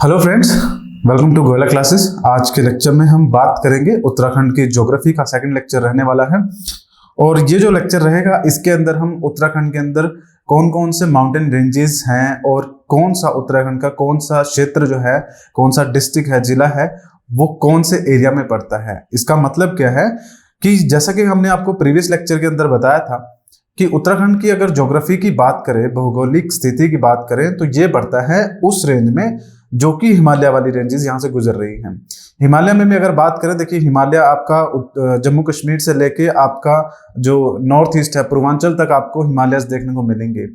Hello friends, welcome to Goyla classes. आज के lecture में हम बात करेंगे उत्तराखंड की ज्योग्राफी का सेकंड लेक्चर रहने वाला है। और ये जो लेक्चर रहेगा इसके अंदर हम उत्तराखंड के अंदर कौन कौन से माउंटेन रेंजेस हैं और कौन सा उत्तराखंड का कौन सा क्षेत्र जो है, कौन सा डिस्ट्रिक्ट है, जिला है, वो कौन से एरिया में पड़ता है। इसका मतलब क्या है कि जैसा कि हमने आपको प्रीवियस लेक्चर के अंदर बताया था कि उत्तराखंड की अगर ज्योग्राफी की बात करें, भौगोलिक स्थिति की बात करें, तो ये पड़ता है उस रेंज में जो कि हिमालय वाली रेंजेस यहाँ से गुजर रही हैं। हिमालय में भी अगर बात करें, देखिए हिमालय आपका जम्मू कश्मीर से लेके आपका जो नॉर्थ ईस्ट है, पूर्वांचल तक आपको हिमालयस देखने को मिलेंगे।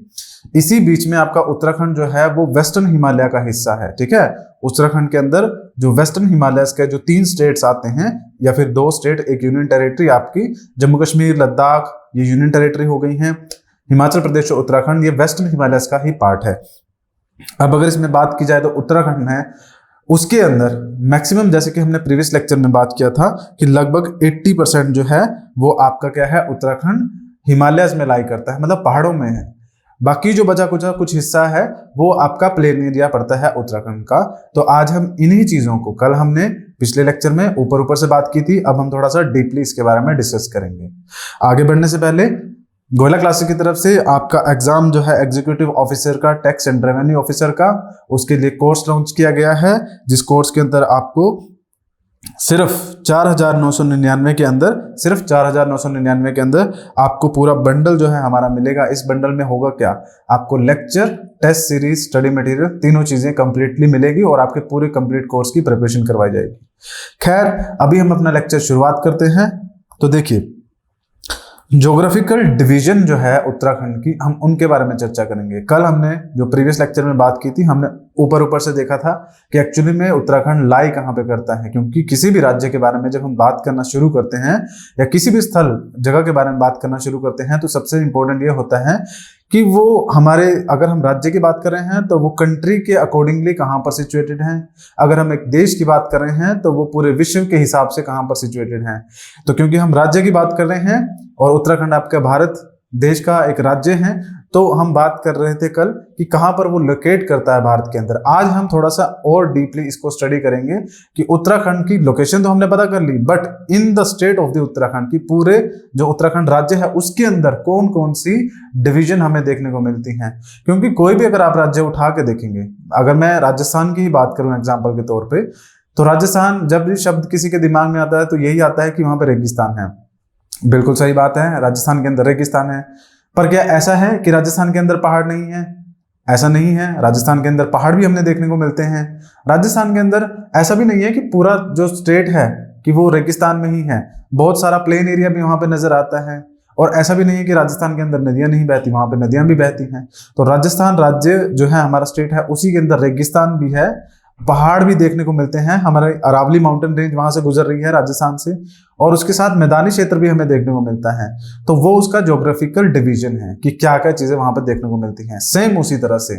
इसी बीच में आपका उत्तराखंड जो है वो वेस्टर्न हिमालय का हिस्सा है। ठीक है, उत्तराखंड के अंदर जो वेस्टर्न हिमालयस के जो 3 स्टेट्स आते हैं या फिर 2 स्टेट, एक यूनियन टेरिटरी आपकी जम्मू कश्मीर लद्दाख, ये यूनियन टेरिटरी हो गई हैं। हिमाचल प्रदेश और उत्तराखंड ये वेस्टर्न हिमालयस का ही पार्ट है। अब अगर इसमें बात की जाए तो उत्तराखंड है, उसके अंदर मैक्सिमम, जैसे कि हमने प्रीवियस लेक्चर में बात किया था कि लगभग 80% जो है वो आपका क्या है, उत्तराखंड हिमालयस में लाई करता है, मतलब पहाड़ों में है। बाकी जो बचा कुछ हिस्सा है वो आपका प्लेन एरिया पड़ता है उत्तराखंड का। तो आज हम इन्हीं चीजों को, कल हमने पिछले लेक्चर में ऊपर ऊपर से बात की थी, अब हम थोड़ा सा डीपली इसके बारे में डिस्कस करेंगे। आगे बढ़ने से पहले गोयला क्लासेस की तरफ से आपका एग्जाम जो है एग्जीक्यूटिव ऑफिसर का, टैक्स एंड रेवेन्यू ऑफिसर का, उसके लिए कोर्स लॉन्च किया गया है, जिस कोर्स के अंदर आपको सिर्फ 4,999 के अंदर, सिर्फ 4,999 के अंदर आपको पूरा बंडल जो है हमारा मिलेगा। इस बंडल में होगा क्या, आपको lecture, test series, study material, तीनों चीजें कंप्लीटली मिलेगी और आपके पूरे कंप्लीट कोर्स की प्रिपरेशन करवाई जाएगी। खैर, अभी हम अपना लेक्चर शुरुआत करते हैं। तो देखिए, ज्योग्राफिकल डिवीजन जो है उत्तराखंड की, हम उनके बारे में चर्चा करेंगे। कल हमने जो प्रीवियस लेक्चर में बात की थी, हमने ऊपर ऊपर से देखा था कि एक्चुअली में उत्तराखंड लाई कहाँ पे करता है। क्योंकि किसी भी राज्य के बारे में जब हम बात करना शुरू करते हैं या किसी भी स्थल, जगह के बारे में बात करना शुरू करते हैं, तो सबसे इंपॉर्टेंट ये होता है कि वो हमारे, अगर हम राज्य की बात कर रहे हैं तो वो कंट्री के अकॉर्डिंगली कहाँ पर सिचुएटेड हैं। अगर हम एक देश की बात कर रहे हैं तो वो पूरे विश्व के हिसाब से कहाँ पर सिचुएटेड हैं। तो क्योंकि हम राज्य की बात कर रहे हैं और उत्तराखंड आपका भारत देश का एक राज्य है, तो हम बात कर रहे थे कल कि कहाँ पर वो लोकेट करता है भारत के अंदर। आज हम थोड़ा सा और डीपली इसको स्टडी करेंगे कि उत्तराखंड की लोकेशन तो हमने पता कर ली, but in the state of the Uttarakhand की, पूरे जो उत्तराखंड राज्य है उसके अंदर कौन कौन सी डिवीजन हमें देखने को मिलती हैं। क्योंकि कोई भी अगर आप राज्य उठा के देखेंगे, अगर मैं राजस्थान की ही बात करूं एग्जाम्पल के तौर पर, तो राजस्थान जब भी शब्द किसी के दिमाग में आता है तो यही आता है कि वहां पर रेगिस्तान है। बिल्कुल सही बात है, राजस्थान के अंदर रेगिस्तान है। पर क्या ऐसा है कि राजस्थान के अंदर पहाड़ नहीं है? ऐसा नहीं है, राजस्थान के अंदर पहाड़ भी हमने देखने को मिलते हैं। राजस्थान के अंदर ऐसा भी नहीं है कि पूरा जो स्टेट है कि वो रेगिस्तान में ही है, बहुत सारा प्लेन एरिया भी वहां पे नजर आता है। और ऐसा भी नहीं है कि राजस्थान के अंदर नदियां नहीं बहती, वहां पे नदियां भी बहती हैं। तो राजस्थान राज्य जो है हमारा स्टेट है, उसी के अंदर रेगिस्तान भी है, पहाड़ भी देखने को मिलते हैं। हमारे अरावली माउंटेन रेंज वहां से गुजर रही है राजस्थान से, और उसके साथ मैदानी क्षेत्र भी हमें देखने को मिलता है। तो वो उसका ज्योग्राफिकल डिवीजन है कि क्या क्या चीजें वहां पर देखने को मिलती हैं। सेम उसी तरह से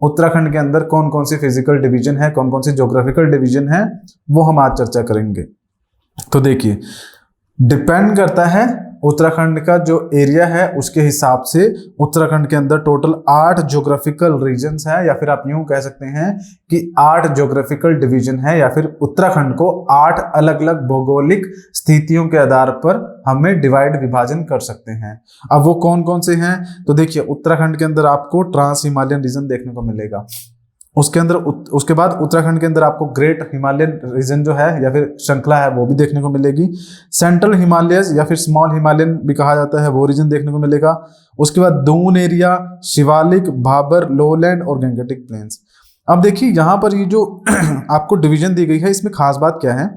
उत्तराखंड के अंदर कौन कौन सी फिजिकल डिवीजन है, कौन कौन सी ज्योग्राफिकल डिवीजन है, वो हम आज चर्चा करेंगे। तो देखिए, डिपेंड करता है उत्तराखंड का जो एरिया है उसके हिसाब से। उत्तराखंड के अंदर टोटल 8 ज्योग्राफिकल रीजन्स है, या फिर आप यूं कह सकते हैं कि 8 ज्योग्राफिकल डिवीजन है, या फिर उत्तराखंड को 8 अलग अलग भौगोलिक स्थितियों के आधार पर हमें डिवाइड, विभाजन कर सकते हैं। अब वो कौन कौन से हैं, तो देखिए, उत्तराखंड के अंदर आपको ट्रांस हिमालयन रीजन देखने को मिलेगा। उसके अंदर उसके बाद उत्तराखंड के अंदर आपको ग्रेट हिमालयन रीजन जो है या फिर श्रृंखला है वो भी देखने को मिलेगी। सेंट्रल हिमालयस या फिर स्मॉल हिमालयन भी कहा जाता है, वो रीजन देखने को मिलेगा। उसके बाद दून एरिया, शिवालिक, भाबर, लोलैंड और गंगेटिक प्लेन्स। अब देखिए, यहाँ पर ये जो आपको डिवीजन दी गई है, इसमें खास बात क्या है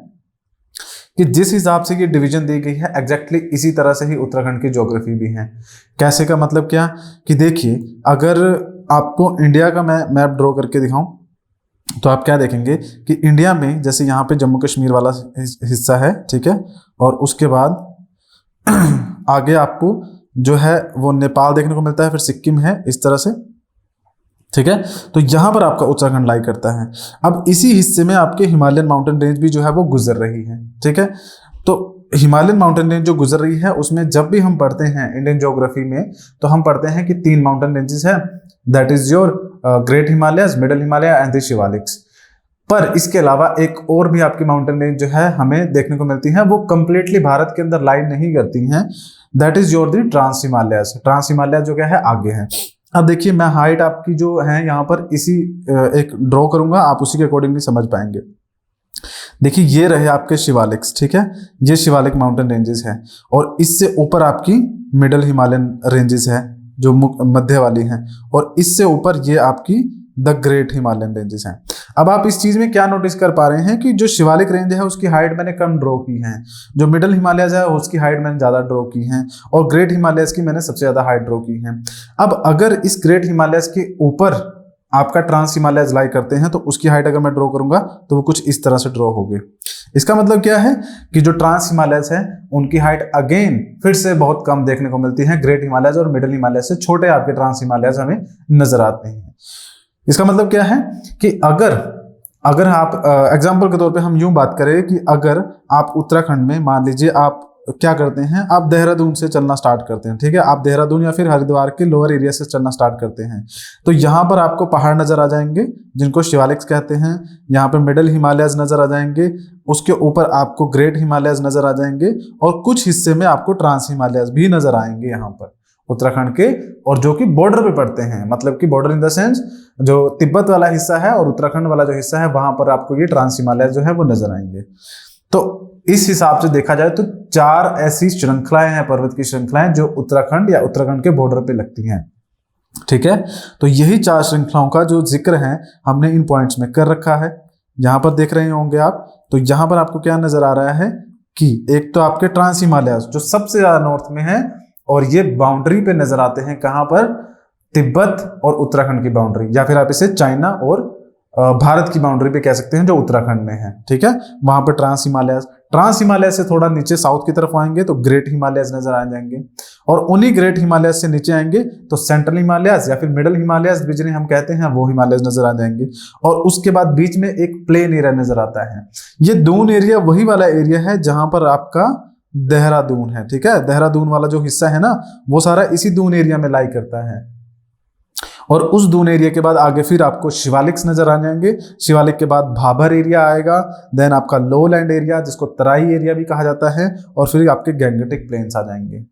कि जिस हिसाब से ये डिवीजन दी गई है, एग्जैक्टली इसी तरह से ही उत्तराखंड की ज्योग्राफी भी है। कैसे का मतलब क्या कि देखिए, अगर आपको इंडिया का मैं मैप ड्रॉ करके दिखाऊं तो आप क्या देखेंगे कि इंडिया में जैसे यहाँ पे जम्मू कश्मीर वाला हिस्सा है, ठीक है, और उसके बाद आगे आपको जो है वो नेपाल देखने को मिलता है, फिर सिक्किम है, इस तरह से, ठीक है। तो यहाँ पर आपका उत्तराखंड लाई करता है। अब इसी हिस्से में आपके हिमालयन माउंटेन रेंज भी जो है वो गुजर रही है, ठीक है। तो हिमालयन माउंटेन रेंज जो गुजर रही है उसमें जब भी हम पढ़ते हैं इंडियन ज्योग्राफी में, तो हम पढ़ते हैं कि 3 माउंटेन रेंजेस है, that is your great Himalayas, middle Himalaya and the Shivaliks. पर इसके अलावा एक और भी आपकी माउंटेन रेंज जो है हमें देखने को मिलती है, वो कंप्लीटली भारत के अंदर लाइन नहीं करती हैं, that is your the trans Himalayas. Trans Himalayas जो क्या है आगे है। अब देखिए मैं हाइट आपकी जो है यहाँ पर इसी एक ड्रॉ करूंगा, आप उसी के अकॉर्डिंगली समझ पाएंगे। देखिए ये रहे आपके शिवालिक्स, ठीक है, ये शिवालिक माउंटेन रेंजेस है, और इससे ऊपर आपकी मिडल हिमालयन रेंजेस है जो मध्य वाली हैं, और इससे ऊपर ये आपकी द ग्रेट हिमालयन रेंजेस हैं। अब आप इस चीज में क्या नोटिस कर पा रहे हैं कि जो शिवालिक रेंज है उसकी हाइट मैंने कम ड्रॉ की है, जो मिडल हिमालयस है उसकी हाइट मैंने ज्यादा ड्रॉ की है, और ग्रेट हिमालयस की मैंने सबसे ज्यादा हाइट ड्रॉ की है। अब अगर इस ग्रेट हिमालयस के ऊपर आपका ट्रांस हिमालयस लाई करते हैं तो उसकी हाइट अगर मैं ड्रॉ करूंगा तो वो कुछ इस तरह से ड्रॉ होगी। इसका मतलब क्या है कि जो ट्रांस हिमालयस है उनकी हाइट अगेन फिर से बहुत कम देखने को मिलती है, ग्रेट हिमालयस और मिडल हिमालयस से छोटे आपके ट्रांस हिमालयस हमें नजर आते हैं। इसका मतलब क्या है कि अगर आप एग्जाम्पल के तौर पे हम यूं बात करें कि अगर आप उत्तराखंड में मान लीजिए आप क्या करते हैं, आप देहरादून से चलना स्टार्ट करते हैं, ठीक है, आप देहरादून या फिर हरिद्वार के लोअर एरिया से चलना स्टार्ट करते हैं, तो यहाँ पर आपको पहाड़ नजर आ जाएंगे जिनको शिवालिक्स कहते हैं, यहाँ पे मिडल हिमालयस नजर आ जाएंगे, उसके ऊपर आपको ग्रेट हिमालयस नजर आ जाएंगे, और कुछ हिस्से में आपको ट्रांस हिमालयस भी नजर आएंगे यहाँ पर उत्तराखंड के, और जो कि बॉर्डर पे पड़ते हैं, मतलब कि बॉर्डर इन द सेंस जो तिब्बत वाला हिस्सा है और उत्तराखंड वाला जो हिस्सा है वहां पर आपको ये ट्रांस हिमालयस जो है वो नजर आएंगे। तो इस हिसाब से देखा जाए तो 4 ऐसी श्रृंखलाएं हैं, पर्वत की श्रृंखलाएं जो उत्तराखंड या उत्तराखंड के बॉर्डर पे लगती हैं, ठीक है। तो यही 4 श्रृंखलाओं का जो जिक्र है हमने इन पॉइंट्स में कर रखा है। यहाँ पर देख रहे होंगे आप, तो यहाँ पर आपको क्या नजर आ रहा है कि एक तो आपके ट्रांस हिमालयस जो सबसे ज्यादा नॉर्थ में है, और ये बाउंड्री पे नजर आते हैं कहां पर, तिब्बत और उत्तराखंड की बाउंड्री, या फिर आप इसे चाइना और भारत की बाउंड्री पे कह सकते हैं जो उत्तराखंड में है, ठीक है। वहां पर ट्रांस हिमालयस से थोड़ा नीचे साउथ की तरफ आएंगे तो ग्रेट हिमालयस नजर आ जाएंगे, और उन्हीं ग्रेट हिमालयस से नीचे आएंगे तो सेंट्रल हिमालयस या फिर मिडल हिमालयस जिन्हें हम कहते हैं वो हिमालयस नजर आ जाएंगे, और उसके बाद बीच में एक प्लेन एरिया नजर आता है। ये दून एरिया वही वाला एरिया है जहां पर आपका देहरादून है, ठीक है, देहरादून वाला जो हिस्सा है ना वो सारा इसी दून एरिया में लाई करता है, और उस दून एरिया के बाद आगे फिर आपको शिवालिक्स नजर आ जाएंगे, शिवालिक के बाद भाबर एरिया आएगा, देन आपका लो लैंड एरिया जिसको तराई एरिया भी कहा जाता है, और फिर आपके गैंगेटिक प्लेन्स आ जाएंगे।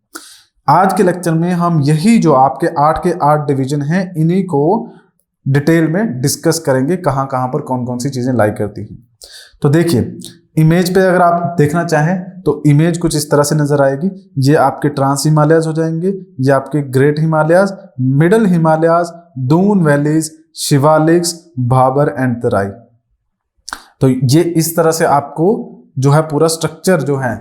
आज के लेक्चर में हम यही जो आपके 8 के 8 डिवीजन हैं इन्हीं को डिटेल में डिस्कस करेंगे, कहां कहां पर कौन कौन सी चीजें लाई करती हैं। तो देखिए इमेज पे अगर आप देखना चाहें तो इमेज कुछ इस तरह से नजर आएगी, ये आपके ट्रांस हिमालयस हो जाएंगे, ये आपके great Himalayas, middle Himalayas, Doon valleys, Shivaliks, Bhabar and Terai. तो ये इस तरह से आपको जो है पूरा स्ट्रक्चर जो है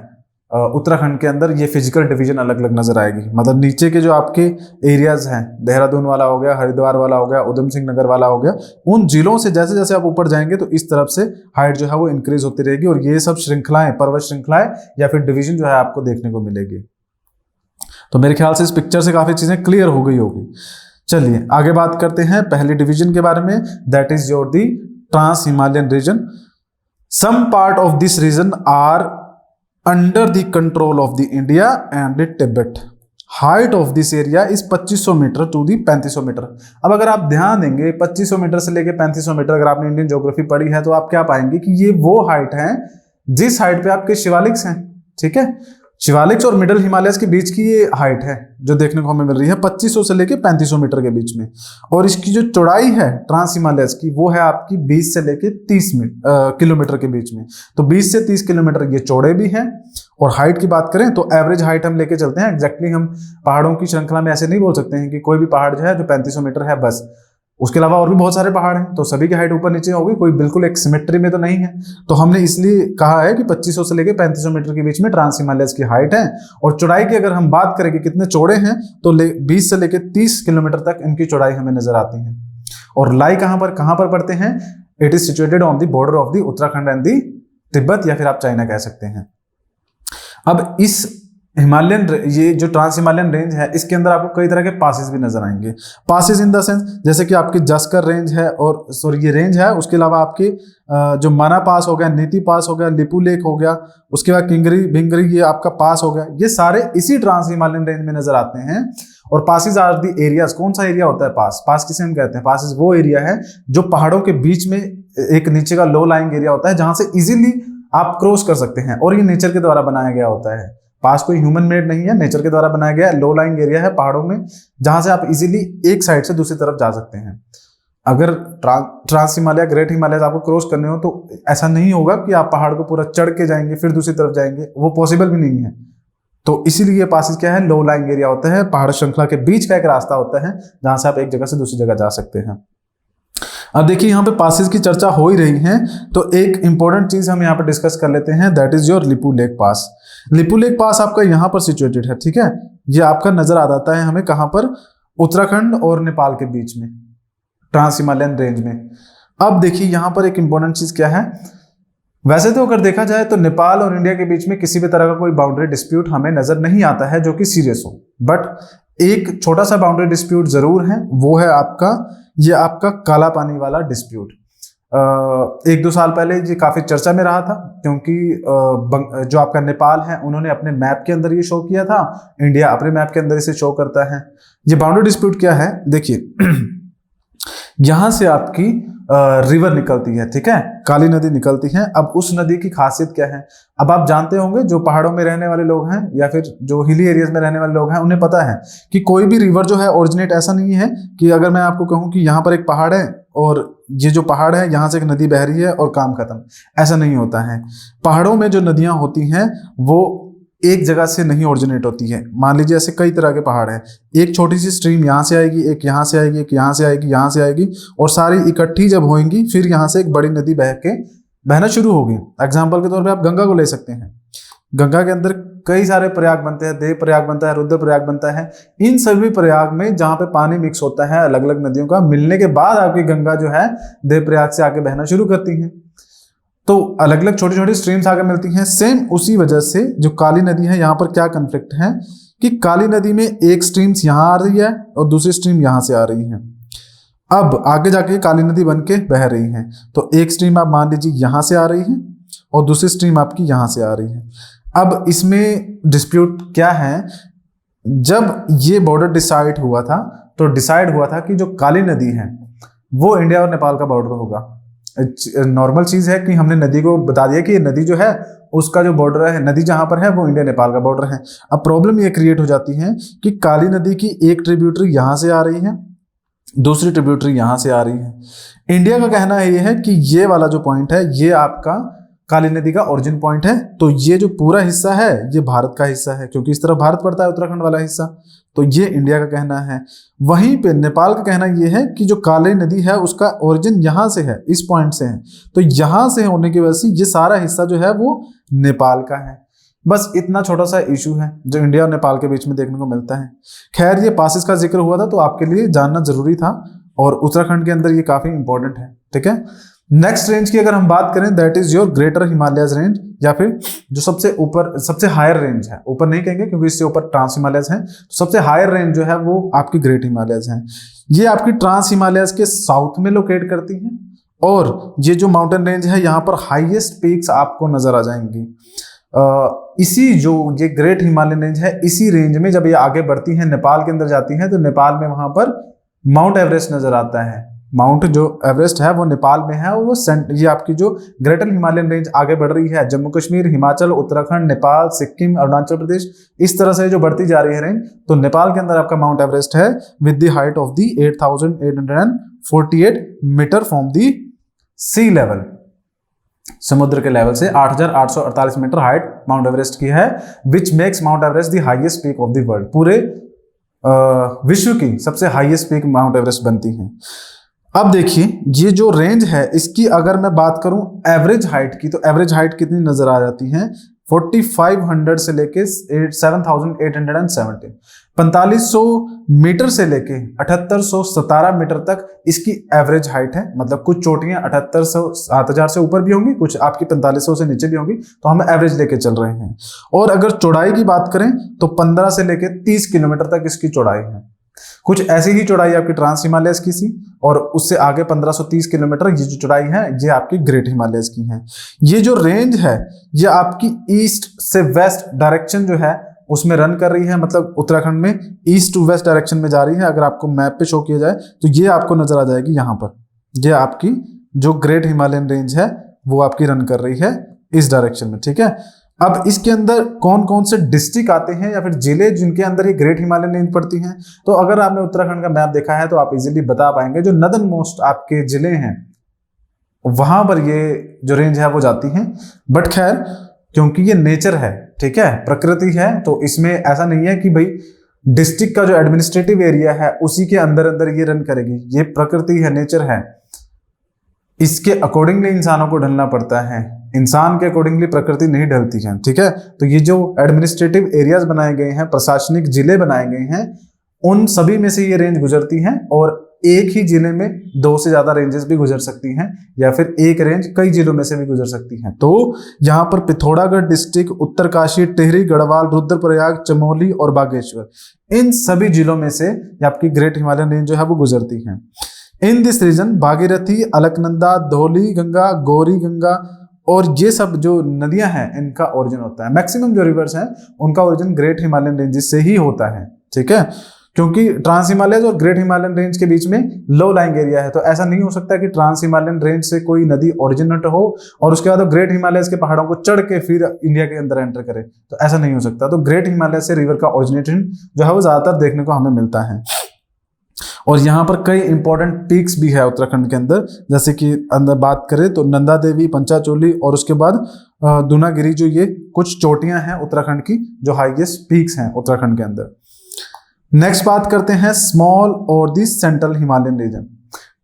उत्तराखंड के अंदर ये फिजिकल डिवीजन अलग अलग नजर आएगी। मतलब नीचे के जो आपके एरियाज हैं, देहरादून वाला हो गया, हरिद्वार वाला हो गया, उधम सिंह नगर वाला हो गया, उन जिलों से जैसे जैसे आप ऊपर जाएंगे तो इस तरफ से हाइट जो है वो इंक्रीज होती रहेगी, और ये सब श्रृंखलाएं, पर्वत श्रृंखलाएं या फिर डिवीजन जो है आपको देखने को मिलेगी। तो मेरे ख्याल से इस पिक्चर से काफी चीजें क्लियर हो गई होगी। चलिए आगे बात करते हैं पहली डिवीजन के बारे में, that is your the trans Himalayan region. Some part of this region are under the control of the India and the Tibet. Height of this area is 2500 metre to the 3500 metre. अब अगर आप ध्यान देंगे 2500 मीटर से लेके 3500 मीटर, अगर आपने Indian geography पढ़ी है तो आप क्या पाएंगे कि ये वो हाइट है जिस हाइट पे आपके शिवालिक्स हैं, ठीक है। शिवालिक्स और मिडल हिमालयस के बीच की ये हाइट है जो देखने को हमें मिल रही है 2500 से लेके 3500 मीटर के बीच में, और इसकी जो चौड़ाई है ट्रांस हिमालयस की वो है आपकी 20 से लेके 30 किलोमीटर के बीच में। तो 20 से 30 किलोमीटर ये चौड़े भी हैं। और हाइट की बात करें तो एवरेज हाइट हम लेके चलते हैं, एग्जैक्टली हम पहाड़ों की श्रृंखला में ऐसे नहीं बोल सकते हैं कि कोई भी पहाड़ जो है जो 3500 मीटर है बस, उसके अलावा और भी बहुत सारे पहाड़ हैं तो सभी की हाइट ऊपर नीचे होगी, कोई बिल्कुल एक सिमेट्री में तो नहीं है। तो हमने इसलिए कहा है कि 2500 से लेके 3500 मीटर के बीच में ट्रांस हिमालयस की हाइट है। और चौड़ाई की अगर हम बात करें कि कितने चौड़े हैं तो 20 से लेके 30 किलोमीटर तक इनकी चौड़ाई हमें नजर आती है। और लाई कहां पर पड़ते हैं, it is situated on the border of the Uttarakhand and the Tibet, या फिर आप चाइना कह सकते हैं। अब इस हिमालयन, ये जो ट्रांस हिमालयन रेंज है इसके अंदर आपको कई तरह के पासेस भी नजर आएंगे। पासेस इन द सेंस जैसे कि आपकी जस्कर रेंज है, और सॉरी ये रेंज है, उसके अलावा आपके जो माना पास हो गया, नीति पास हो गया, लिपू लेक हो गया, उसके बाद किंगरी भिंगरी ये आपका पास हो गया, ये सारे इसी ट्रांस हिमालयन रेंज में नजर आते हैं। और पासिस आर दी एरियाज। कौन सा एरिया होता है पास? पास किसे हम कहते हैं? पासिस वो एरिया है जो पहाड़ों के बीच में एक नीचे का लो लाइंग एरिया होता है जहां से इजीली आप क्रॉस कर सकते हैं, और ये नेचर के द्वारा बनाया गया होता है। पास कोई ह्यूमन मेड नहीं है, नेचर के द्वारा बनाया गया लो लाइंग एरिया है पहाड़ों में, जहां से आप इजीली एक साइड से दूसरी तरफ जा सकते हैं। अगर ट्रांस हिमालय, ग्रेट हिमालय आपको क्रॉस करने हो तो ऐसा नहीं होगा कि आप पहाड़ को पूरा चढ़ के जाएंगे फिर दूसरी तरफ जाएंगे, वो पॉसिबल भी नहीं है। तो इसीलिए ये पासेज क्या है, लो लाइंग एरिया होता है, पहाड़ श्रृंखला के बीच का एक रास्ता होता है जहां से आप एक जगह से दूसरी जगह जा सकते हैं। अब देखिए यहाँ पे पासेज की चर्चा हो ही रही है तो एक इंपॉर्टेंट चीज हम यहाँ पे डिस्कस कर लेते हैं, that is your Lipulekh pass. Lipulekh pass आपका यहाँ पर सिचुएटेड है, ठीक है। ये आपका नजर आ जाता है हमें कहाँ पर, उत्तराखंड और नेपाल के बीच में, ट्रांस हिमालयन रेंज में। अब देखिए यहाँ पर एक इंपॉर्टेंट चीज क्या है, वैसे तो अगर देखा जाए तो नेपाल और इंडिया के बीच में किसी भी तरह का कोई बाउंड्री डिस्प्यूट हमें नजर नहीं आता है जो कि सीरियस हो, बट एक छोटा सा बाउंड्री डिस्प्यूट जरूर है, वो है ये आपका काला पानी वाला डिस्प्यूट। 1-2 साल पहले ये काफी चर्चा में रहा था, क्योंकि जो आपका नेपाल है उन्होंने अपने मैप के अंदर ये शो किया था, इंडिया अपने मैप के अंदर इसे शो करता है। ये बाउंड्री डिस्प्यूट क्या है, देखिए यहां से आपकी रिवर निकलती है, ठीक है, काली नदी निकलती है। अब उस नदी की खासियत क्या है, अब आप जानते होंगे, जो पहाड़ों में रहने वाले लोग हैं या फिर जो हिली एरियाज में रहने वाले लोग हैं उन्हें पता है कि कोई भी रिवर जो है ओरिजिनेट ऐसा नहीं है कि अगर मैं आपको कहूं कि यहाँ पर एक पहाड़ है और ये जो पहाड़ है यहाँ से एक नदी बह रही है और काम खत्म, ऐसा नहीं होता है। पहाड़ों में जो नदियां होती हैं वो एक जगह से नहीं ओरिजिनेट होती है। मान लीजिए ऐसे कई तरह के पहाड़ हैं, एक छोटी सी स्ट्रीम यहाँ से आएगी, एक यहाँ से आएगी, एक यहाँ से आएगी, यहाँ से आएगी, और सारी इकट्ठी जब होंगी फिर यहाँ से एक बड़ी नदी बहना शुरू होगी। एग्जाम्पल के तौर पे आप गंगा को ले सकते हैं। गंगा के अंदर कई सारे प्रयाग बनते हैं, देव प्रयाग बनता है, रुद्र प्रयाग बनता है। इन सभी प्रयाग में जहाँ पे पानी मिक्स होता है अलग अलग नदियों का मिलने के बाद आपकी गंगा जो है देव प्रयाग से आके बहना शुरू करती है। तो अलग अलग छोटी छोटी स्ट्रीम्स आगे मिलती हैं। सेम उसी वजह से जो काली नदी है, यहाँ पर क्या कन्फ्लिक्ट है कि काली नदी में एक स्ट्रीम्स यहाँ आ रही है और दूसरी स्ट्रीम यहाँ से आ रही है। अब आगे जाके काली नदी बन के बह रही है, तो एक स्ट्रीम आप मान लीजिए यहाँ से आ रही है और दूसरी स्ट्रीम आपकी यहाँ से आ रही है। अब इसमें डिस्प्यूट क्या है, जब ये बॉर्डर डिसाइड हुआ था तो डिसाइड हुआ था कि जो काली नदी है वो इंडिया और नेपाल का बॉर्डर होगा। नॉर्मल चीज है कि हमने नदी को बता दिया कि ये नदी जो है उसका जो बॉर्डर है, नदी जहां पर है वो इंडिया नेपाल का बॉर्डर है। अब प्रॉब्लम ये क्रिएट हो जाती है कि काली नदी की एक ट्रिब्यूटरी यहां से आ रही है, दूसरी ट्रिब्यूटरी यहां से आ रही है। इंडिया का कहना है ये है कि ये वाला जो पॉइंट है ये आपका काली नदी का ओरिजिन पॉइंट है, तो ये जो पूरा हिस्सा है ये भारत का हिस्सा है, क्योंकि इस तरफ भारत पड़ता है उत्तराखंड वाला हिस्सा। तो ये इंडिया का कहना है। वहीं पे नेपाल का कहना ये है कि जो काली नदी है उसका ओरिजिन यहाँ से है, इस पॉइंट से है, तो यहाँ से होने की वजह से ये सारा हिस्सा जो है वो नेपाल का है। बस इतना छोटा सा इशू है जो इंडिया और नेपाल के बीच में देखने को मिलता है। खैर, ये पासेस का जिक्र हुआ था तो आपके लिए जानना जरूरी था, और उत्तराखंड के अंदर ये काफी इंपॉर्टेंट है, ठीक है। नेक्स्ट रेंज की अगर हम बात करें, that is your greater Himalayas range, या फिर जो सबसे ऊपर, सबसे हायर रेंज है, ऊपर नहीं कहेंगे क्योंकि इससे ऊपर ट्रांस हिमालयस है, तो सबसे हायर रेंज जो है वो आपकी ग्रेट हिमालयस है। ये आपकी ट्रांस हिमालयस के साउथ में लोकेट करती है, और ये जो माउंटेन रेंज है यहाँ पर हाईएस्ट पीक्स आपको नजर आ जाएंगी। इसी जो ये ग्रेट हिमालयन रेंज है, इसी रेंज में जब ये आगे बढ़ती है, नेपाल के अंदर जाती है, तो नेपाल में वहां पर माउंट एवरेस्ट नजर आता है। माउंट जो एवरेस्ट है वो नेपाल में है, और वो ये आपकी जो ग्रेटर हिमालयन रेंज आगे बढ़ रही है, जम्मू कश्मीर, हिमाचल, उत्तराखंड, नेपाल, सिक्किम, अरुणाचल प्रदेश, इस तरह से जो बढ़ती जा रही है रेंज, तो नेपाल के अंदर आपका माउंट एवरेस्ट है with the height of the 8,848 metre from the sea level. समुद्र के लेवल से 8,848 मीटर हाइट माउंट एवरेस्ट की है, which makes mount Everest the highest peak of the world. पूरे विश्व की सबसे हाईएस्ट पीक माउंट एवरेस्ट बनती है। अब देखिए, ये जो रेंज है इसकी अगर मैं बात करूं एवरेज हाइट की, तो एवरेज हाइट कितनी नजर आ जाती है, 4500 से लेके 7,870, 4500 मीटर से लेके 7817 मीटर तक इसकी एवरेज हाइट है। मतलब कुछ चोटियां 7800 7000 से ऊपर भी होंगी, कुछ आपकी 4500 से नीचे भी होंगी, तो हम एवरेज लेके चल रहे हैं। और अगर चौड़ाई की बात करें तो 15 से लेके 30 किलोमीटर तक इसकी चौड़ाई है। कुछ ऐसी ही चौड़ाई आपकी ट्रांस हिमालयस की सी, और उससे आगे 1530 किलोमीटर ये जो चौड़ाई है ये आपकी ग्रेट हिमालयस की है। ये जो रेंज है ये आपकी ईस्ट से वेस्ट डायरेक्शन जो है उसमें रन कर रही है, मतलब उत्तराखंड में ईस्ट टू वेस्ट डायरेक्शन में जा रही है। अगर आपको मैप पे शो किया जाए तो ये आपको नजर आ जाएगी यहाँ पर, ये आपकी जो ग्रेट हिमालयन रेंज है वो आपकी रन कर रही है इस डायरेक्शन में, ठीक है। अब इसके अंदर कौन कौन से डिस्ट्रिक्ट आते हैं या फिर जिले जिनके अंदर ये ग्रेट हिमालयन रेंज पड़ती हैं, तो अगर आपने उत्तराखंड का मैप देखा है तो आप इजीली बता पाएंगे जो नदर्न मोस्ट आपके जिले हैं वहां पर ये जो रेंज है वो जाती हैं। बट खैर क्योंकि ये नेचर है, ठीक है, प्रकृति है, तो इसमें ऐसा नहीं है कि भाई डिस्ट्रिक्ट का जो एडमिनिस्ट्रेटिव एरिया है उसी के अंदर अंदर ये रन करेगी। ये प्रकृति है, नेचर है, इसके अकॉर्डिंगली इंसानों को ढलना पड़ता है, इंसान के अकॉर्डिंगली प्रकृति नहीं ढलती है, ठीक है। तो ये जो एडमिनिस्ट्रेटिव एरियाज बनाए गए हैं, प्रशासनिक जिले बनाए गए हैं, उन सभी में से ये रेंज गुजरती हैं और एक ही जिले में 2 से ज्यादा रेंजेस भी गुजर सकती हैं या फिर एक रेंज कई जिलों में से भी गुजर सकती हैं। तो यहाँ पर पिथौरागढ़ डिस्ट्रिक्ट, उत्तरकाशी, टिहरी, गढ़वाल, रुद्रप्रयाग, चमोली और बागेश्वर, इन सभी जिलों में से आपकी ग्रेट हिमालयन रेंज जो है वो गुजरती है। In this region Bhagirathi, Alaknanda, Dhauli Ganga, Gauri Ganga और ये सब जो नदियां हैं इनका ओरिजिन होता है। मैक्सिमम जो रिवर्स हैं उनका ओरिजिन ग्रेट हिमालयन रेंजेस से ही होता है, ठीक है, क्योंकि ट्रांस हिमालयज और ग्रेट हिमालयन रेंज के बीच में लो लाइंग एरिया है। तो ऐसा नहीं हो सकता कि ट्रांस हिमालयन रेंज से कोई नदी ओरिजिनेट हो और उसके बाद ग्रेट हिमालयज के पहाड़ों को चढ़ के फिर इंडिया के अंदर एंटर करे, तो ऐसा नहीं हो सकता। तो ग्रेट हिमालय से रिवर का ओरिजिनेशन जो है वो ज्यादातर देखने को हमें मिलता है। और यहाँ पर कई इंपॉर्टेंट पीक्स भी है उत्तराखंड के अंदर, जैसे कि अंदर बात करें तो नंदा देवी, पंचाचोली और उसके बाद दूनागिरी, जो ये कुछ चोटियां हैं उत्तराखंड की जो हाईएस्ट पीक्स हैं उत्तराखंड के अंदर। नेक्स्ट बात करते हैं स्मॉल और the central Himalayan region,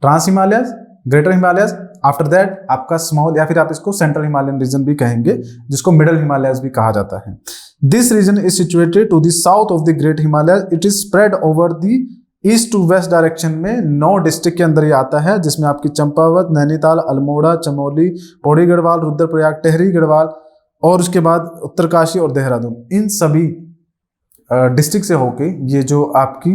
trans Himalayas, greater Himalayas, after that आपका स्मॉल या फिर आप इसको सेंट्रल हिमालयन रीजन भी कहेंगे, जिसको मिडल हिमालयस भी कहा जाता है। This region is situated to the south of the great Himalaya, it is spread over the east to west direction में 9 डिस्ट्रिक्ट के अंदर ये आता है, जिसमें आपकी चंपावत, नैनीताल, अल्मोड़ा, चमोली, पौड़ी गढ़वाल, रुद्रप्रयाग, टिहरी गढ़वाल और उसके बाद उत्तरकाशी और देहरादून, इन सभी डिस्ट्रिक्ट से होके ये जो आपकी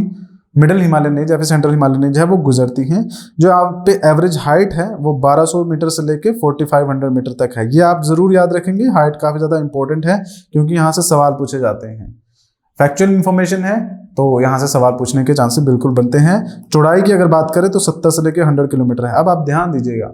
मिडल हिमालयन रेंज या फिर सेंट्रल हिमालयन रेंज है वो गुजरती हैं। जो आप पे एवरेज हाइट है वो 1200 मीटर से लेके 4500 मीटर तक है। ये आप जरूर याद रखेंगे, हाइट काफी ज्यादा इंपॉर्टेंट है क्योंकि यहाँ से सवाल पूछे जाते हैं। फैक्चुअल इंफॉर्मेशन है तो यहाँ से सवाल पूछने के चांसेस बिल्कुल बनते हैं। चौड़ाई की अगर बात करें तो 70 से लेकर 100 किलोमीटर है। अब आप ध्यान दीजिएगा,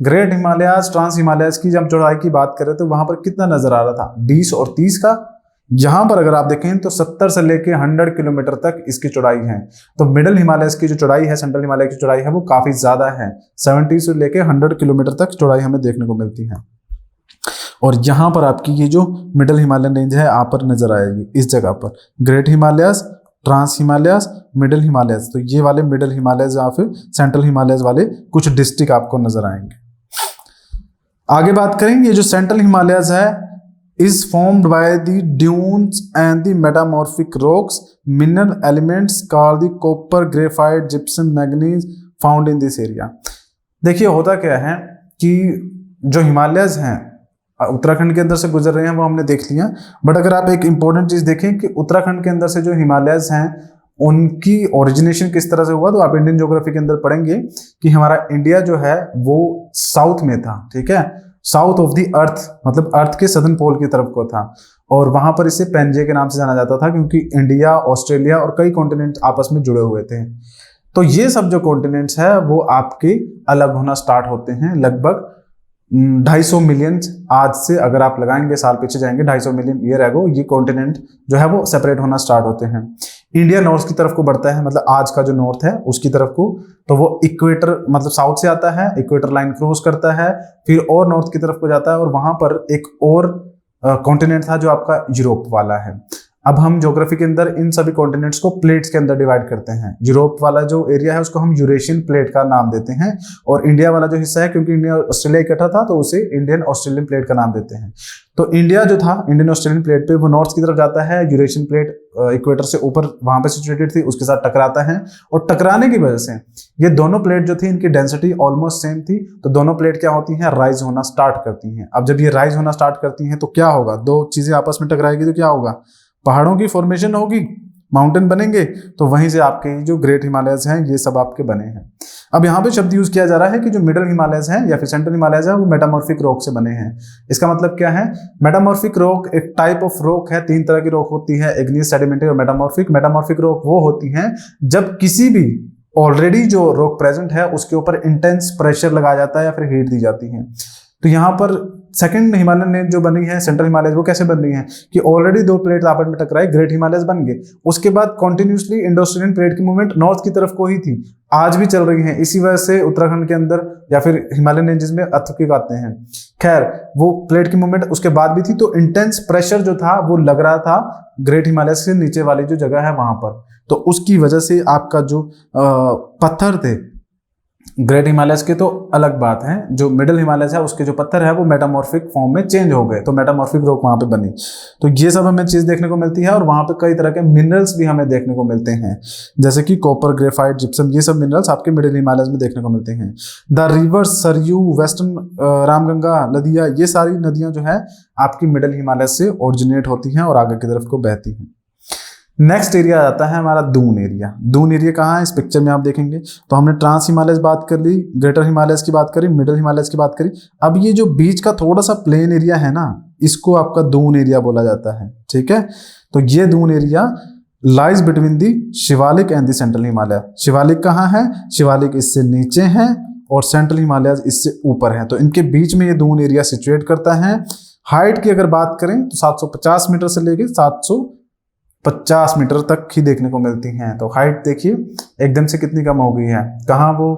ग्रेट हिमालयस, ट्रांस हिमालयस की जब चौड़ाई की बात करें तो वहां पर कितना नजर आ रहा था, 20 और 30 का। यहां पर अगर आप देखें तो 70 से लेकर 100 किलोमीटर तक इसकी चौड़ाई है। तो मिडल हिमालयस की जो चौड़ाई है, सेंट्रल हिमालय की चौड़ाई है वो काफी ज्यादा है, 70 से लेकर 100 किलोमीटर तक चौड़ाई हमें देखने को मिलती है। और यहाँ पर आपकी ये जो मिडल हिमालयन रेंज है आप पर नजर आएगी इस जगह पर, great Himalayas, trans Himalayas, middle Himalayas. तो ये वाले मिडल हिमालयस या फिर सेंट्रल हिमालयस वाले कुछ डिस्ट्रिक्ट आपको नजर आएंगे। आगे बात करेंगे, ये जो सेंट्रल हिमालयस है is formed by the dunes and the metamorphic rocks, mineral elements called the copper, graphite, gypsum, manganese found in this area। देखिए होता क्या है कि जो हिमालयस हैं उत्तराखंड के अंदर से गुजर रहे हैं वो हमने देख लिया, बट अगर आप एक इंपॉर्टेंट चीज देखें कि उत्तराखंड के अंदर से जो हिमालयस हैं उनकी ओरिजिनेशन किस तरह से हुआ, तो आप इंडियन ज्योग्राफी के अंदर पढ़ेंगे कि हमारा इंडिया जो है वो साउथ में था, ठीक है, साउथ ऑफ द अर्थ, मतलब अर्थ के सदर्न पोल की तरफ को था, और वहां पर इसे पेंजे के नाम से जाना जाता था क्योंकि इंडिया, ऑस्ट्रेलिया और कई कॉन्टिनेंट आपस में जुड़े हुए थे। तो ये सब जो कॉन्टिनेंट्स है वो आपके अलग होना स्टार्ट होते हैं लगभग 250 मिलियन आज से, अगर आप लगाएंगे साल पीछे जाएंगे 250 मिलियन ईयर एगो ये कॉन्टिनेंट जो है वो सेपरेट होना स्टार्ट होते हैं। इंडिया नॉर्थ की तरफ को बढ़ता है, मतलब आज का जो नॉर्थ है उसकी तरफ को, तो वो इक्वेटर मतलब साउथ से आता है, इक्वेटर लाइन क्रॉस करता है, फिर और नॉर्थ की तरफ को जाता है, और वहां पर एक और कॉन्टिनेंट था जो आपका यूरोप वाला है। अब हम ज्योग्राफी के अंदर इन सभी कॉन्टिनेंट्स को प्लेट्स के अंदर डिवाइड करते हैं। यूरोप वाला जो एरिया है उसको हम यूरेशियन प्लेट का नाम देते हैं, और इंडिया वाला जो हिस्सा है, क्योंकि इंडिया और ऑस्ट्रेलिया इकट्ठा था तो उसे इंडियन ऑस्ट्रेलियन प्लेट का नाम देते हैं। तो इंडिया जो था इंडियन ऑस्ट्रेलियन प्लेट पे वो नॉर्थ की तरफ जाता है, यूरेशियन प्लेट इक्वेटर से ऊपर वहां पे सिचुएटेड थी, उसके साथ टकराता है, और टकराने की वजह से ये दोनों प्लेट जो थी इनकी डेंसिटी ऑलमोस्ट सेम थी, तो दोनों प्लेट क्या होती हैं, राइज होना स्टार्ट करती हैं। अब जब ये राइज होना स्टार्ट करती हैं तो क्या होगा, दो चीजें आपस में टकराएगी तो क्या होगा, पहाड़ों की फॉर्मेशन होगी, माउंटेन बनेंगे, तो वहीं से आपके जो ग्रेट हिमालयस हैं ये सब आपके बने हैं। अब यहाँ पे शब्द यूज किया जा रहा है कि जो मिडल हिमालयस हैं या फिर सेंट्रल हिमालयस है वो मेटामॉर्फिक रॉक से बने हैं। इसका मतलब क्या है, मेटामॉर्फिक रॉक एक टाइप ऑफ रॉक है, 3 तरह की रॉक होती है, इग्नियस, सेडिमेंटरी और मेटामॉर्फिक। मेटामॉर्फिक रॉक वो होती हैं जब किसी भी ऑलरेडी जो रॉक प्रेजेंट है उसके ऊपर इंटेंस प्रेशर लगाया जाता है या फिर हीट दी जाती है। तो यहाँ पर सेकंड हिमालयन रेंज जो बनी है सेंट्रल हिमालय, वो कैसे बन रही है कि ऑलरेडी दो प्लेट आपस में टकराए, ग्रेट हिमालयस बन गए, उसके बाद कॉन्टिन्यूसली इंडो ऑस्ट्रेलियन प्लेट की मूवमेंट नॉर्थ की तरफ को ही थी, आज भी चल रही है। इसी वजह से उत्तराखंड के अंदर या फिर हिमालयन रेंजेस में अर्थक्वेक आते हैं। खैर वो प्लेट की मूवमेंट उसके बाद भी थी, तो इंटेंस प्रेशर जो था वो लग रहा था ग्रेट हिमालयस से नीचे वाली जो जगह है वहां पर, तो उसकी वजह से आपका जो पत्थर थे ग्रेट हिमालयस के तो अलग बात है, जो मिडिल हिमालयस है उसके जो पत्थर है वो मेटामॉर्फिक फॉर्म में चेंज हो गए, तो मेटामॉर्फिक रॉक वहां पे बनी। तो ये सब हमें चीज देखने को मिलती है और वहां पे कई तरह के मिनरल्स भी हमें देखने को मिलते हैं, जैसे कि कॉपर, ग्रेफाइट, जिप्सम, ये सब मिनरल्स आपके मिडिल हिमालयस में देखने को मिलते हैं। The reverse Saryu, western Ramganga नदियां, ये सारी नदियां जो है आपकी मिडिल हिमालयस से ओरिजिनेट होती हैं और आगे की तरफ को बहती हैं। नेक्स्ट एरिया आता है हमारा दून एरिया। दून एरिया कहाँ है इस पिक्चर में आप देखेंगे तो हमने ट्रांस हिमालयस बात कर ली, ग्रेटर हिमालयस की बात करी, मिडिल हिमालयस की बात करी। अब ये जो बीच का थोड़ा सा प्लेन एरिया है ना, इसको आपका दून एरिया बोला जाता है, ठीक है। तो ये Doon area lies between the Shivalik and the central Himalaya. Shivalik कहाँ है, शिवालिक इससे नीचे है और सेंट्रल हिमालय इससे ऊपर है, तो इनके बीच में ये दून एरिया सिचुएट करता है। हाइट की अगर बात करें तो 750 मीटर से लेके 750 मीटर तक ही देखने को मिलती हैं। तो हाइट देखिए एकदम से कितनी कम हो गई है। कहाँ वो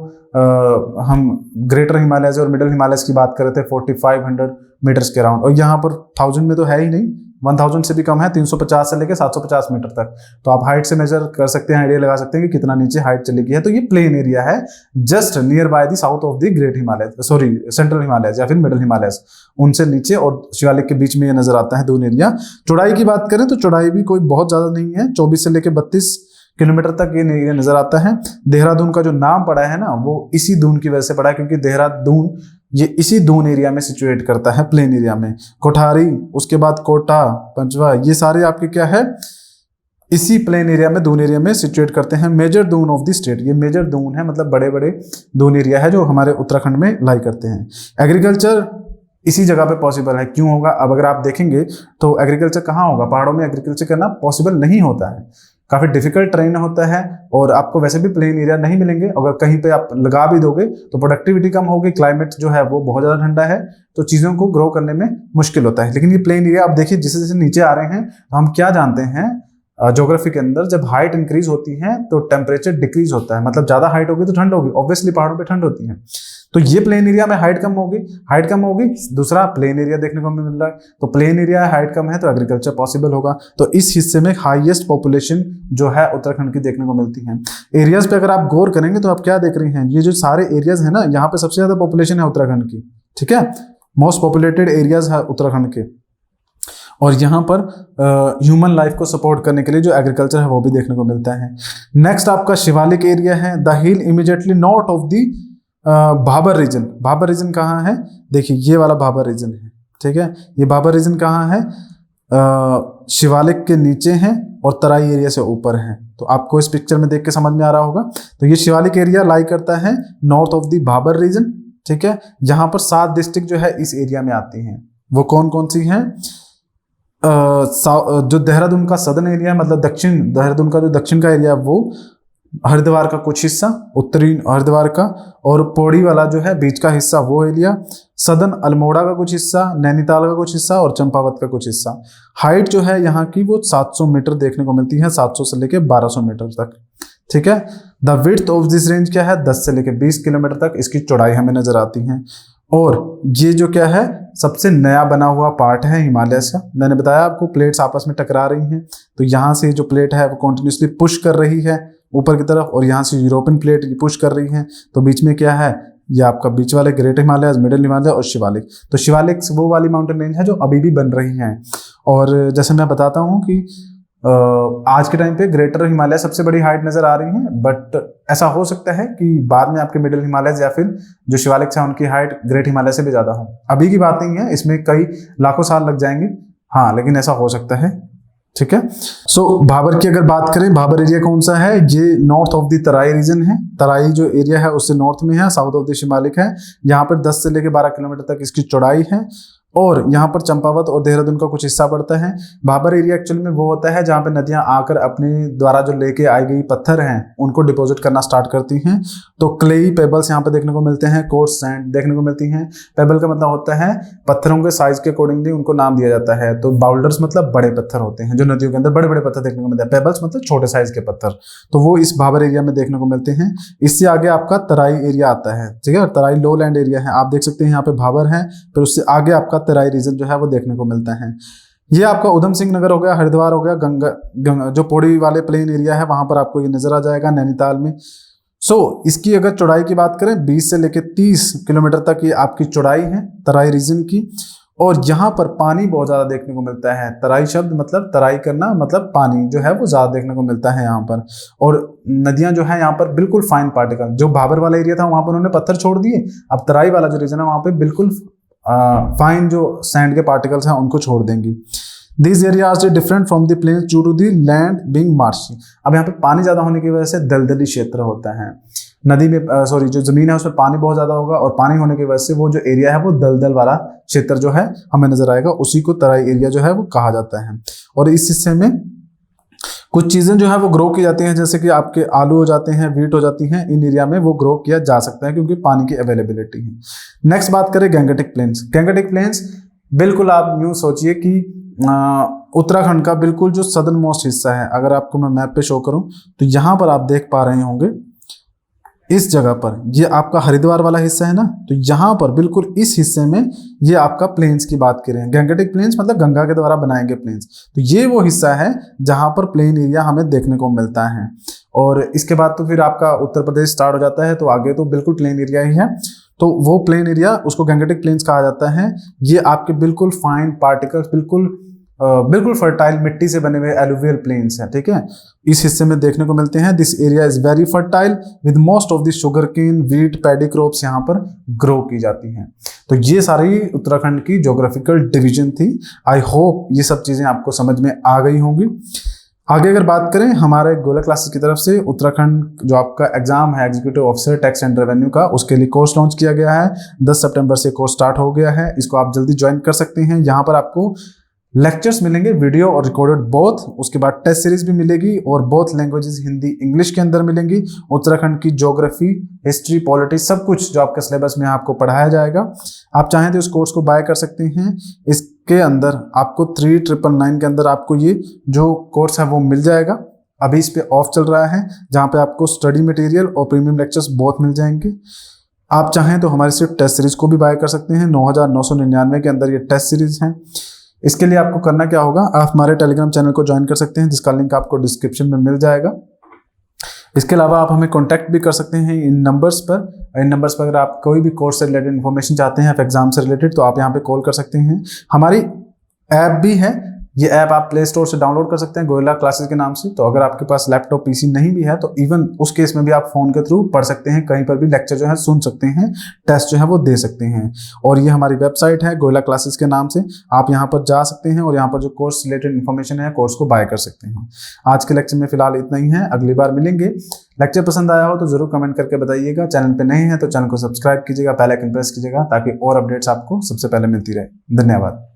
हम ग्रेटर हिमालयस और मिडिल हिमालयस की बात कर रहे थे 4500 मीटर्स के अराउंड, और यहाँ पर 1000 में तो है ही नहीं, 1000 से भी कम है, 350 से लेके 750 मीटर तक। तो आप हाइट से मेजर कर सकते हैं, आइडिया लगा सकते हैं कि कितना नीचे हाइट चली गई है। तो ये प्लेन एरिया है just near by the south of the great Himalaya, sorry central Himalayas या फिर मिडिल हिमालयस, उनसे नीचे और शिवालिक के बीच में ये नजर आता है दून एरिया। चौड़ाई की बात करें तो चौड़ाई भी कोई बहुत ज्यादा नहीं है, 24 से लेके 32 किलोमीटर तक ये एरिया नजर आता है। देहरादून का जो नाम पड़ा है ना वो इसी दून की वजह से पड़ा है, क्योंकि देहरादून ये इसी दून एरिया में सिचुएट करता है, प्लेन एरिया में। कोठारी, उसके बाद कोटा, पंचवा, ये सारे आपके क्या है इसी प्लेन एरिया में, दून एरिया में सिचुएट करते हैं। Major Doon of the state, ये मेजर दून है, मतलब बड़े बड़े दून एरिया है जो हमारे उत्तराखंड में लाई करते हैं। एग्रीकल्चर इसी जगह पे पॉसिबल है, क्यों होगा? अब अगर आप देखेंगे तो एग्रीकल्चर कहाँ होगा, पहाड़ों में एग्रीकल्चर करना पॉसिबल नहीं होता है, काफी डिफिकल्ट ट्रेन होता है और आपको वैसे भी प्लेन एरिया नहीं मिलेंगे। अगर कहीं पे आप लगा भी दोगे तो प्रोडक्टिविटी कम होगी, क्लाइमेट जो है वो बहुत ज्यादा ठंडा है, तो चीजों को ग्रो करने में मुश्किल होता है। लेकिन ये प्लेन एरिया आप देखिए जैसे जैसे नीचे आ रहे हैं तो हम क्या जानते हैं ज्योग्राफी के अंदर, जब हाइट इंक्रीज होती है तो टेम्परेचर डिक्रीज होता है, मतलब ज्यादा हाइट होगी तो ठंड होगी, ऑब्वियसली पहाड़ों पे ठंड होती है। तो ये प्लेन एरिया में हाइट कम होगी, हाइट कम होगी, दूसरा प्लेन एरिया देखने को मिल रहा है, तो प्लेन एरिया हाइट कम है तो एग्रीकल्चर पॉसिबल होगा। तो इस हिस्से में हाईएस्ट पॉपुलेशन जो है उत्तराखंड की देखने को मिलती है। एरियाज पे अगर आप गौर करेंगे तो आप क्या देख रहे हैं, ये जो सारे एरियाज है ना, यहाँ पे सबसे ज्यादा पॉपुलेशन है उत्तराखंड की, ठीक है, मोस्ट पॉपुलेटेड एरियाज है उत्तराखंड के। और यहाँ पर ह्यूमन लाइफ को सपोर्ट करने के लिए जो एग्रीकल्चर है वो भी देखने को मिलता है। नेक्स्ट आपका शिवालिक एरिया है, the hill immediately north of the Bhabar region. Bhabar region कहाँ है, देखिए ये वाला भाबर रीजन है, ठीक है। ये भाबर रीजन कहाँ है, शिवालिक के नीचे है और तराई एरिया से ऊपर है। तो आपको इस पिक्चर में देख के समझ में आ रहा होगा। तो ये शिवालिक एरिया लाई करता है north of the Bhabar region, ठीक है। यहाँ पर 7 डिस्ट्रिक्ट जो है इस एरिया में आती हैं, वो कौन कौन सी हैं? जो देहरादून का सदर्न एरिया, मतलब दक्षिण देहरादून का जो दक्षिण का एरिया, वो हरिद्वार का कुछ हिस्सा, उत्तरी हरिद्वार का, और पौड़ी वाला जो है बीच का हिस्सा वो एरिया, सदर्न अल्मोड़ा का कुछ हिस्सा, नैनीताल का कुछ हिस्सा और चंपावत का कुछ हिस्सा। हाइट जो है यहाँ की वो 700 मीटर देखने को मिलती है, 700 से लेके 1200 मीटर तक, ठीक है। The width of this range क्या है, 10 से लेके 20 किलोमीटर तक इसकी चौड़ाई हमें नजर आती है। और ये जो क्या है सबसे नया बना हुआ पार्ट है हिमालयस का। मैंने बताया आपको प्लेट्स आपस में टकरा रही हैं, तो यहाँ से जो प्लेट है वो कॉन्टिन्यूसली पुश कर रही है ऊपर की तरफ, और यहाँ से यूरोपियन प्लेट पुश कर रही है। तो बीच में क्या है, ये आपका बीच वाले ग्रेट हिमालय, मिडिल हिमालय और शिवालिक। तो शिवालिक वो वाली माउंटेन रेंज है जो अभी भी बन रही हैं। और जैसे मैं बताता हूँ कि आज के टाइम पे ग्रेटर हिमालय सबसे बड़ी हाइट नजर आ रही है, बट ऐसा हो सकता है कि बाद में आपके मिडिल हिमालय या फिर जो शिवालिक है उनकी हाइट ग्रेट हिमालय से भी ज्यादा हो। अभी की बात नहीं है, इसमें कई लाखों साल लग जाएंगे, हाँ, लेकिन ऐसा हो सकता है, ठीक है। सो भाबर की अगर बात करें, भाबर एरिया कौन सा है, ये north of the Terai region है। तराई जो एरिया है उससे नॉर्थ में है, साउथ ऑफ द शिवालिक है। यहाँ पर 10 से लेकर 12 किलोमीटर तक इसकी चौड़ाई है। और यहाँ पर चंपावत और देहरादून का कुछ हिस्सा पड़ता है। भाबर एरिया एक्चुअली में वो होता है जहाँ पे नदियाँ आकर अपने द्वारा जो लेके आई गई पत्थर हैं उनको डिपॉजिट करना स्टार्ट करती हैं। तो क्लेई पेबल्स यहाँ पे देखने को मिलते हैं, कोर्स सैंड देखने को मिलती हैं। पेबल का मतलब होता है पत्थरों के साइज के अकॉर्डिंगली उनको नाम दिया जाता है। तो बाउल्डर्स मतलब बड़े पत्थर होते हैं जो नदियों के अंदर बड़े बड़े पत्थर देखने को मिलते हैं। पेबल्स मतलब छोटे साइज के पत्थर, तो वो इस भाबर एरिया में देखने को मिलते हैं। इससे आगे आपका तराई एरिया आता है, ठीक है, तराई लो लैंड एरिया है। आप देख सकते हैं यहाँ पे भाबर है, फिर उससे आगे आपका तराई रीजन जो है वो देखने को मिलता है। ये आपका उधम सिंह नगर हो गया, हरिद्वार हो गया, गंगा जो पौड़ी वाले प्लेन एरिया है वहां पर आपको ये नजर आ जाएगा, नैनीताल में। इसकी अगर चौड़ाई की बात करें 20 से लेकर 30 किलोमीटर तक ये आपकी चौड़ाई है तराई रीजन की। और यहाँ पर पानी बहुत ज्यादा देखने को मिलता है। तराई शब्द मतलब तराई करना, मतलब पानी जो है वो ज्यादा देखने को मिलता है यहाँ पर। और नदियां जो है यहाँ पर बिल्कुल फाइन पार्टिकल, जो भाबर वाला एरिया था वहां पर उन्होंने पत्थर छोड़ दिए, अब तराई वाला जो रीजन है वहां पे बिल्कुल फाइन जो सैंड के पार्टिकल्स हैं उनको छोड़ देंगी। These areas are different from the plains due to the land being marshy। अब यहाँ पे पानी ज्यादा होने की वजह से दलदली क्षेत्र होता है। नदी में जो जमीन है उसमें पानी बहुत ज्यादा होगा और पानी होने की वजह से वो जो एरिया है वो दलदल वाला क्षेत्र जो है हमें नजर आएगा, उसी को तराई एरिया जो है वो कहा जाता है। और इस हिस्से में कुछ चीजें जो है वो ग्रो की जाती हैं, जैसे कि आपके आलू हो जाते हैं, वीट हो जाती हैं, इन एरिया में वो ग्रो किया जा सकता है क्योंकि पानी की अवेलेबिलिटी है। नेक्स्ट बात करें गैंगेटिक प्लेन्स। गैंगेटिक प्लेन्स बिल्कुल आप यूं सोचिए कि उत्तराखंड का बिल्कुल जो सदर्न मोस्ट हिस्सा है। अगर आपको मैं मैप पे शो करूं तो यहाँ पर आप देख पा रहे होंगे इस जगह पर ये आपका हरिद्वार वाला हिस्सा है ना, तो यहाँ पर बिल्कुल इस हिस्से में ये आपका प्लेन्स की बात करें। गैंगेटिक प्लेन्स मतलब गंगा के द्वारा बनाए गए प्लेन्स, तो ये वो हिस्सा है जहाँ पर प्लेन एरिया हमें देखने को मिलता है। और इसके बाद तो फिर आपका उत्तर प्रदेश स्टार्ट हो जाता है, तो आगे तो बिल्कुल प्लेन एरिया ही है। तो वो प्लेन एरिया उसको गैंगेटिक प्लेन्स कहा जाता है। ये आपके बिल्कुल फाइन पार्टिकल्स, बिल्कुल फर्टाइल मिट्टी से बने हुए एलुवियल प्लेन्स हैं, ठीक है, इस हिस्से में देखने को मिलते हैं। This area is very fertile with most of the sugar cane, wheat, paddy crops यहाँ पर ग्रो की जाती हैं। तो ये सारी उत्तराखंड की ज्योग्राफिकल डिवीजन थी। आई होप ये सब चीजें आपको समझ में आ गई होंगी। आगे अगर बात करें हमारे गोला क्लासेस की तरफ से उत्तराखंड जो आपका एग्जाम है executive officer tax and revenue का, उसके लिए कोर्स लॉन्च किया गया है। 10 सितंबर से कोर्स स्टार्ट हो गया है, इसको आप जल्दी ज्वाइन कर सकते हैं। यहाँ पर आपको लेक्चर्स मिलेंगे वीडियो और रिकॉर्डेड बोथ, उसके बाद टेस्ट सीरीज भी मिलेगी और बोथ लैंग्वेजेस हिंदी इंग्लिश के अंदर मिलेंगी। उत्तराखंड की ज्योग्राफी, हिस्ट्री, पॉलिटिक्स सब कुछ जो आपके सिलेबस में आपको पढ़ाया जाएगा। आप चाहें तो इस कोर्स को बाय कर सकते हैं। इसके अंदर आपको 3999 के अंदर आपको ये जो कोर्स है वो मिल जाएगा। अभी इस पे ऑफ चल रहा है, जहाँ पे आपको स्टडी मटेरियल और प्रीमियम लेक्चर्स बहुत मिल जाएंगे। आप चाहें तो हमारी सिर्फ टेस्ट सीरीज को भी बाय कर सकते हैं। 9999 के अंदर ये टेस्ट सीरीज है। इसके लिए आपको करना क्या होगा, आप हमारे टेलीग्राम चैनल को ज्वाइन कर सकते हैं जिसका लिंक आपको डिस्क्रिप्शन में मिल जाएगा। इसके अलावा आप हमें कांटेक्ट भी कर सकते हैं इन नंबर्स पर। अगर आप कोई भी कोर्स से रिलेटेड इन्फॉर्मेशन चाहते हैं, एग्जाम से रिलेटेड, तो आप यहाँ पे कॉल कर सकते हैं। हमारी ऐप भी है, ये ऐप आप प्ले स्टोर से डाउनलोड कर सकते हैं गोयला क्लासेस के नाम से। तो अगर आपके पास लैपटॉप पीसी नहीं भी है तो इवन उस केस में भी आप फोन के थ्रू पढ़ सकते हैं, कहीं पर भी लेक्चर जो है सुन सकते हैं, टेस्ट जो है वो दे सकते हैं। और ये हमारी वेबसाइट है गोयला क्लासेस के नाम से, आप यहाँ पर जा सकते हैं और यहाँ पर जो कोर्स रिलेटेड इन्फॉर्मेशन है कोर्स को बाय कर सकते हैं। आज के लेक्चर में फिलहाल इतना ही है, अगली बार मिलेंगे। लेक्चर पसंद आया हो तो जरूर कमेंट करके बताइएगा। चैनल पे नए हैं तो चैनल को सब्सक्राइब कीजिएगा, बेल आइकन प्रेस कीजिएगा ताकि और अपडेट्स आपको सबसे पहले मिलती रहे। धन्यवाद।